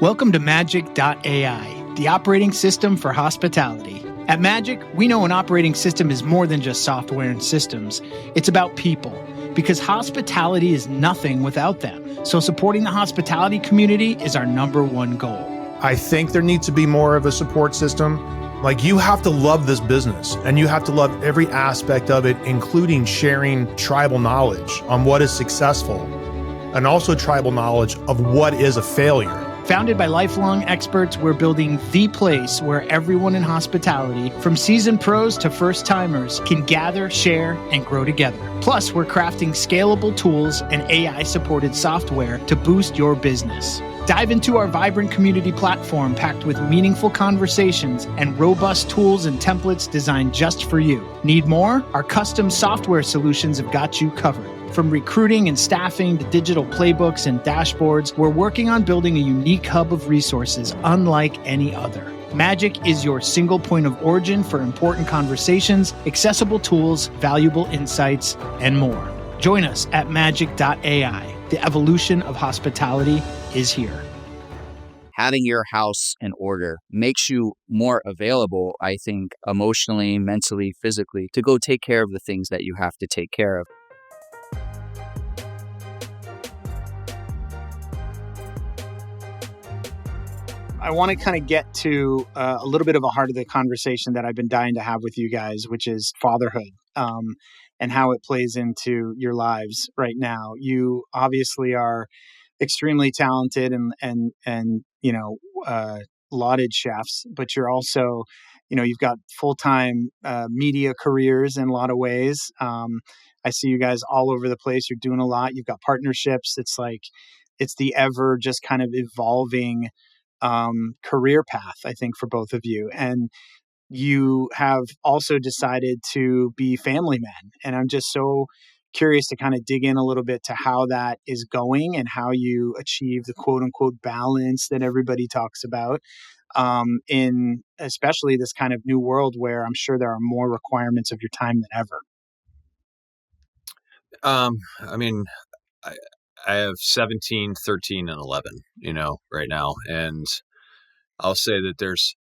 Welcome to Magic.ai, the operating system for hospitality. At Magic, we know an operating system is more than just software and systems. It's about people, because hospitality is nothing without them. So supporting the hospitality community is our number one goal. I think there needs to be more of a support system. Like, you have to love this business and you have to love every aspect of it, including sharing tribal knowledge on what is successful and also tribal knowledge of what is a failure. Founded by lifelong experts, we're building the place where everyone in hospitality, from seasoned pros to first-timers, can gather, share, and grow together. Plus, we're crafting scalable tools and AI-supported software to boost your business. Dive into our vibrant community platform packed with meaningful conversations and robust tools and templates designed just for you. Need more? Our custom software solutions have got you covered. From recruiting and staffing to digital playbooks and dashboards, we're working on building a unique hub of resources unlike any other. Magic is your single point of origin for important conversations, accessible tools, valuable insights, and more. Join us at magic.ai. The evolution of hospitality is here. Having your house in order makes you more available, I think, emotionally, mentally, physically, to go take care of the things that you have to take care of. I want to kind of get to a little bit of a heart of the conversation that I've been dying to have with you guys, which is fatherhood, and how it plays into your lives right now. You obviously are extremely talented and lauded chefs, but you're also, you've got full-time media careers in a lot of ways. I see you guys all over the place. You're doing a lot. You've got partnerships. It's the ever just kind of evolving career path, I think, for both of you. And you have also decided to be family men. And I'm just so curious to kind of dig in a little bit to how that is going and how you achieve the quote unquote balance that everybody talks about in especially this kind of new world where I'm sure there are more requirements of your time than ever. I have 17, 13, and 11, right now. And I'll say that there's,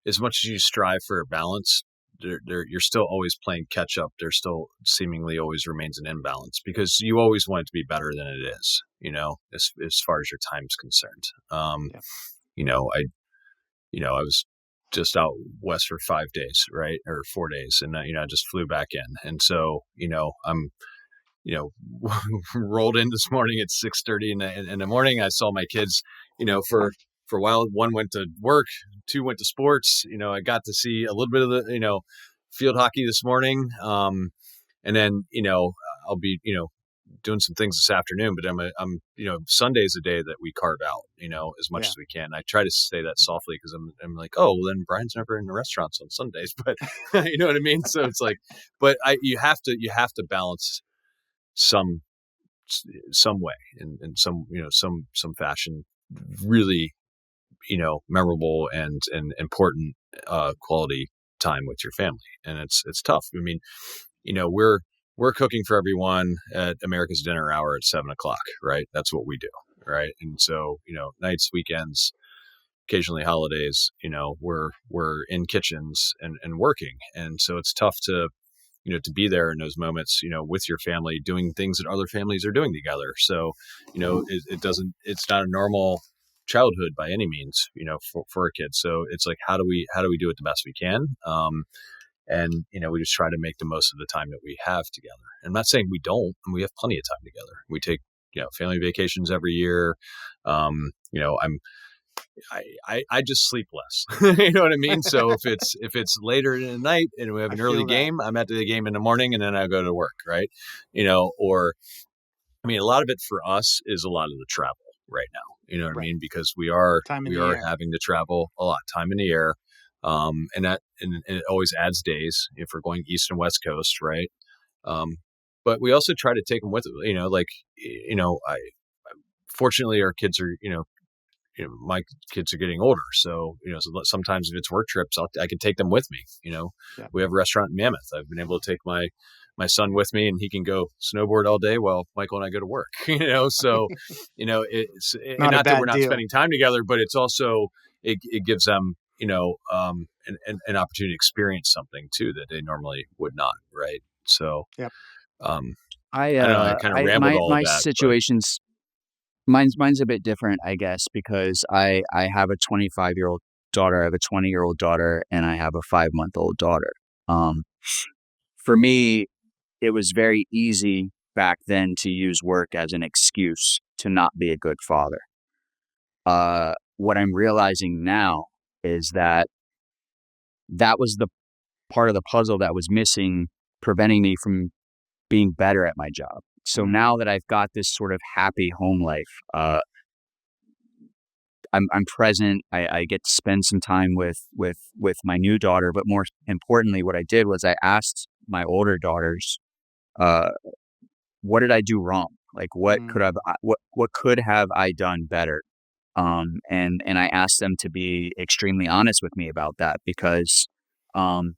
as much as you strive for a balance, you're still always playing catch up. There still seemingly always remains an imbalance because you always want it to be better than it is, as far as your time is concerned. I was just out west for 5 days, right? Or 4 days. And, I just flew back in. And so, I'm, rolled in this morning at 6:30 in the morning. I saw my kids, for a while. One went to work, two went to sports. I got to see a little bit of the, field hockey this morning. And then, I'll be, doing some things this afternoon, but I'm, Sunday's a day that we carve out, as much as we can. I try to say that softly because I'm like, oh, well, then Brian's never in the restaurants on Sundays, but you know what I mean? So it's like, but you have to balance some way in some, some fashion, really, memorable and important, quality time with your family. And it's tough. I mean, we're cooking for everyone at America's Dinner Hour at 7:00, right? That's what we do. Right. And so, nights, weekends, occasionally holidays, we're in kitchens and working. And so it's tough to be there in those moments, with your family, doing things that other families are doing together. So, it's not a normal childhood by any means, for a kid. So it's like, how do we do it the best we can? And, we just try to make the most of the time that we have together. And I'm not saying we don't, and we have plenty of time together. We take, family vacations every year. I just sleep less. You know what I mean? So if it's later in the night and we have an early game, I'm at the game in the morning and then I go to work, right? A lot of it for us is a lot of the travel right now. You know what I mean? Because we are having to travel a lot, time in the air. And it always adds days if we're going East and West Coast, right? But we also try to take them with it. Fortunately our kids are, my kids are getting older. So, so sometimes if it's work trips, I can take them with me. We have a restaurant in Mammoth. I've been able to take my my son with me and he can go snowboard all day while Michael and I go to work, so, it's, and Not a not that we're bad not deal. spending time together, but it's also, it gives them, an opportunity to experience something too that they normally would not. Right. So, Yep. um, I I don't know. I kind of I rambled my all of my that, but situations mine's a bit different, I guess, because I have a 25-year-old daughter, I have a 20-year-old daughter, and I have a 5-month-old daughter. Um, for me, it was very easy back then to use work as an excuse to not be a good father. What I'm realizing now is that that was the part of the puzzle that was missing, preventing me from being better at my job. So Mm, now that I've got this sort of happy home life, I'm present. I get to spend some time with my new daughter, but more importantly, what I did was I asked my older daughters, uh, what did I do wrong? Like, mm, what could have I done better? And I asked them to be extremely honest with me about that because, um,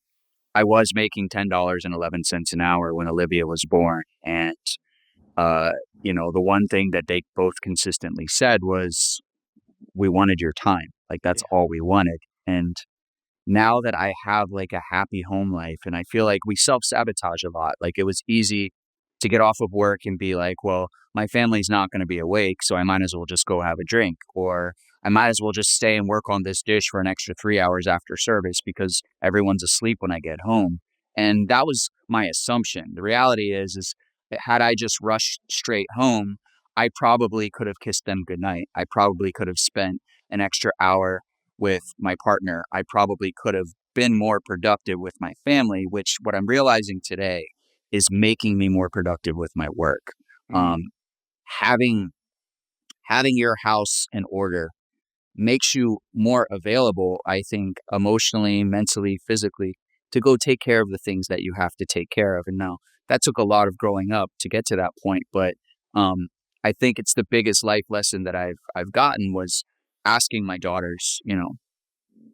I was making $10.11 an hour when Olivia was born, and uh, the one thing that they both consistently said was, "We wanted your time. Like that's yeah. all we wanted." And now that I have like a happy home life and I feel like we self-sabotage a lot. Like it was easy to get off of work and be like, well, my family's not going to be awake, so I might as well just go have a drink, or I might as well just stay and work on this dish for an extra 3 hours after service because everyone's asleep when I get home. And that was my assumption. The reality is that had I just rushed straight home, I probably could have kissed them goodnight. I probably could have spent an extra hour with my partner. I probably could have been more productive with my family, which what I'm realizing today is making me more productive with my work. Mm, Um, having having your house in order makes you more available, I think, emotionally, mentally, physically, to go take care of the things that you have to take care of. And now that took a lot of growing up to get to that point, but um, I think it's the biggest life lesson that I've gotten was asking my daughters,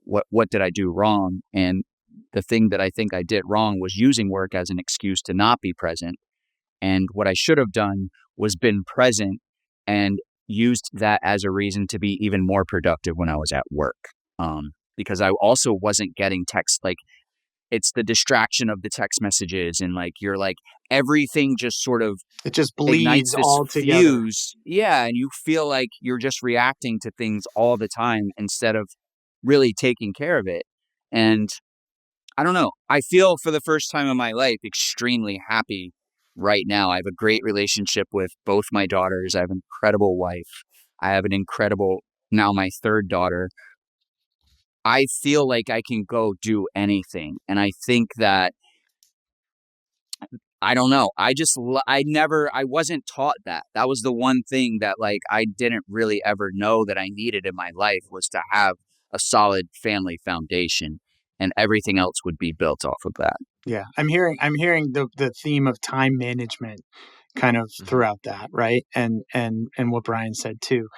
what did I do wrong? And the thing that I think I did wrong was using work as an excuse to not be present. And what I should have done was been present and used that as a reason to be even more productive when I was at work. Because I also wasn't getting text, like it's the distraction of the text messages and like you're like everything just sort of it just ignites bleeds this all together. fuse. Yeah. And you feel like you're just reacting to things all the time instead of really taking care of it. And I don't know. I feel for the first time in my life extremely happy right now. I have a great relationship with both my daughters. I have an incredible wife. I have an incredible, now my third daughter. I feel like I can go do anything. And I think that I don't know. I wasn't taught that. That was the one thing that like I didn't really ever know that I needed in my life was to have a solid family foundation and everything else would be built off of that. Yeah. I'm hearing the theme of time management kind of mhm. throughout that, right? And what Brian said too.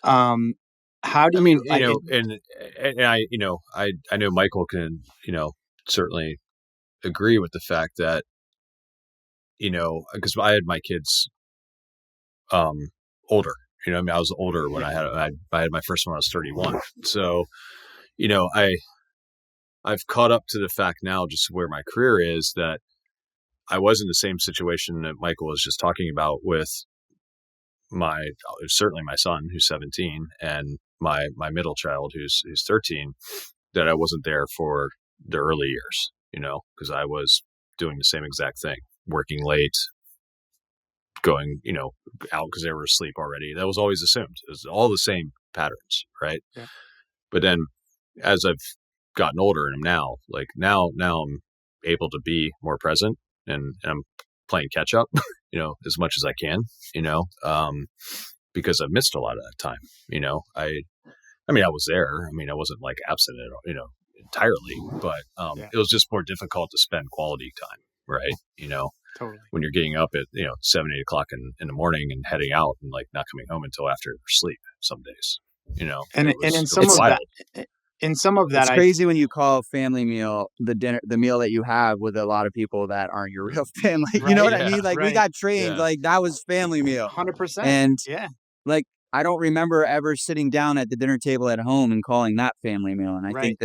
Um, how do I mean, you I it, and I know Michael can, certainly agree with the fact that, because I had my kids, um, older, I mean, I was older when yeah. I had my first one, I was 31. So, you know, I've caught up to the fact now just where my career is that I was in the same situation that Michael was just talking about with my, certainly my son who's 17 and my middle child who's 13, that I wasn't there for the early years, because I was doing the same exact thing, working late, going, out because they were asleep already. That was always assumed. It was all the same patterns, right? Yeah. But then as I've gotten older and I'm now like now I'm able to be more present and I'm playing catch up, as much as I can, because I've missed a lot of that time. I mean, I was there. I mean, I wasn't like absent at all, entirely, but Yeah. it was just more difficult to spend quality time, right? Totally. When you're getting up at 7, 8 o'clock in the morning and heading out and like not coming home until after sleep some days, And it and was in it was some It's of that wild. in some of that, It's crazy when you call family meal the meal that you have with a lot of people that aren't your real family. You know right, what I mean? Like we right, got trained, Yeah. like that was family meal. 100%. And Yeah, like, I don't remember ever sitting down at the dinner table at home and calling that family meal. And I right. think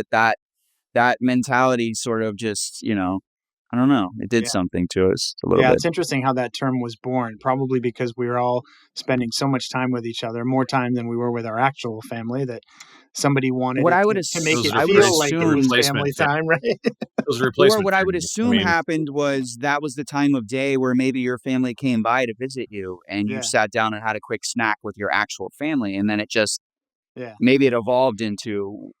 that mentality sort of just, I don't know, it did Yeah. something to us a little Yeah, bit. it's interesting how that term was born, probably because we were all spending so much time with each other, more time than we were with our actual family, that somebody wanted What it I would to make it Those feel like it was assume, replacement family time, right? those or replacement what I would family. I assume mean, happened was that was the time of day where maybe your family came by to visit you and you Yeah, sat down and had a quick snack with your actual family. And then it just, yeah, maybe it evolved into,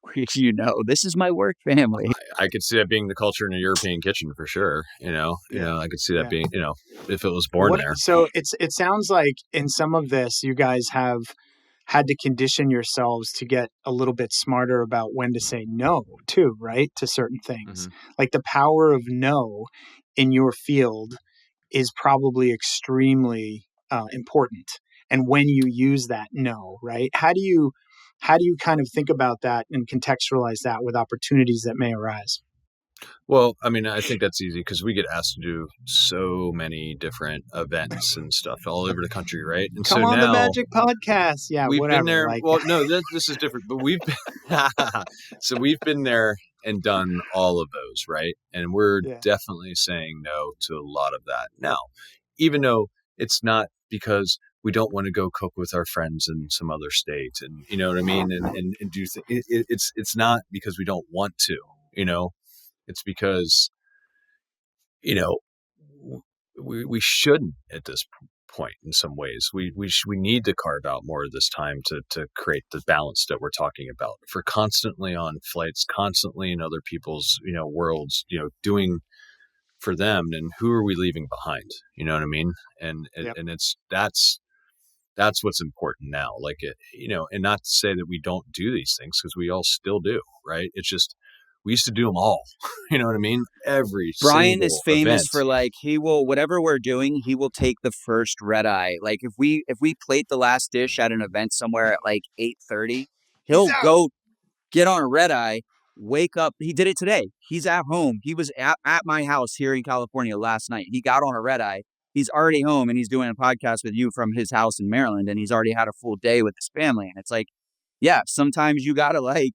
this is my work family. I could see that being the culture in a European kitchen for sure. yeah, I could see that yeah. being, if it was born there. So it sounds like in some of this, you guys have had to condition yourselves to get a little bit smarter about when to say no too, right? To certain things. Hmm. Like the power of no in your field is probably extremely important. And when you use that no, right? How do you kind of think about that and contextualize that with opportunities that may arise? Well, I mean, I think that's easy because we get asked to do so many different events and stuff all over the country, right? And so Come on the now Magic Podcast. Yeah, we've been whatever. there. Like, Well, no, this is different, but we've been, so we've been there and done all of those, right? And we're yeah, definitely saying no to a lot of that now, even though it's not because we don't want to go cook with our friends in some other state, and you know what I mean, and do it's not because we don't want to, you know, it's because you know we shouldn't at this point. In some ways we need to carve out more of this time to create the balance that we're talking about. If we're constantly on flights, constantly in other people's worlds, doing for them, then who are we leaving behind? You know what I mean? and yep, and it's that's what's important now. Like and not to say that we don't do these things, because we all still do, right? It's just we used to do them all. You know what I mean? Every Brian is single famous event. for like he will whatever we're doing, he will take the first red eye. Like if we plate the last dish at an event somewhere at like 8:30, he's he'll out. go get on a red eye, wake up. He did it today. He's at home. He was at my house here in California last night. He got on a red eye. He's already home and he's doing a podcast with you from his house in Maryland, and he's already had a full day with his family. And it's like, yeah, sometimes you gotta make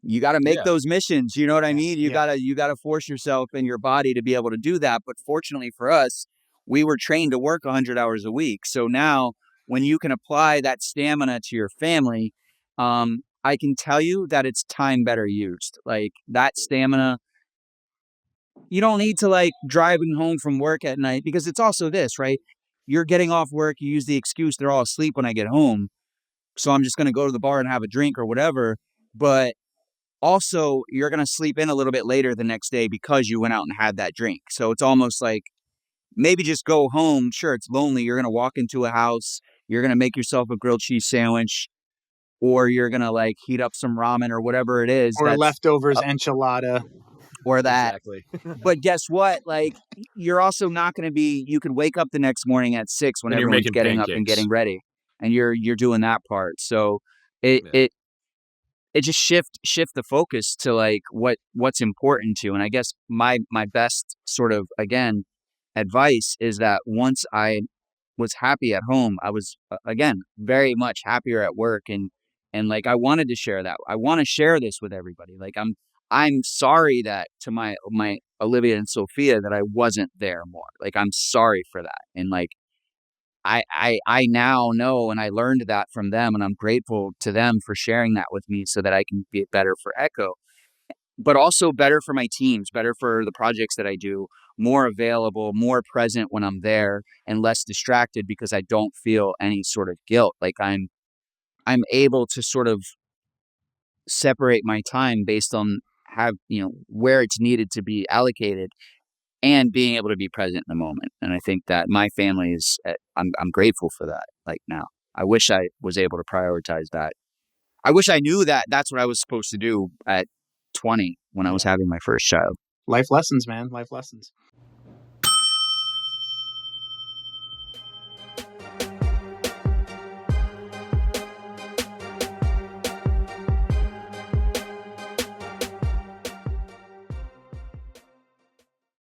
Yeah. those missions. You know what I Yeah, mean? You yeah, gotta you gotta force yourself and your body to be able to do that. But fortunately for us, we were trained to work 100 hours a week. So now when you can apply that stamina to your family, I can tell you that it's time better used. Like that stamina, you don't need to like driving home from work at night, because it's also this, right? You're getting off work, you use the excuse they're all asleep when I get home. So I'm just gonna go to the bar and have a drink or whatever. But also, you're going to sleep in a little bit later the next day because you went out and had that drink. So it's almost like maybe just go home. Sure, it's lonely. You're going to walk into a house. You're going to make yourself a grilled cheese sandwich, or you're going to like heat up some ramen or whatever it is or that's, leftovers uh, enchilada. or that. Exactly. But guess what? Like, you're also not going to be, you can wake up the next morning at 6 when And you're everyone's making getting up and pancakes. getting ready, and you're doing that part. So it, Yeah. it, it just shift the focus to like what's important to. And I guess my best sort of, again, advice is that once I was happy at home, I was again very much happier at work. And like I wanted to share that. I want to share this with everybody. Like I'm sorry that to my Olivia and Sophia that I wasn't there more. Like I'm sorry for that. And like I now know, and I learned that from them, and I'm grateful to them for sharing that with me so that I can be better for Echo, but also better for my teams, better for the projects that I do, more available, more present when I'm there, and less distracted because I don't feel any sort of guilt. Like I'm able to sort of separate my time based on where it's needed to be allocated, and being able to be present in the moment. And I think that my family is, I'm grateful for that. Like now, I wish I was able to prioritize that. I wish I knew that that's what I was supposed to do at 20 when I was Yeah, having my first child. life lessons, man. Life lessons.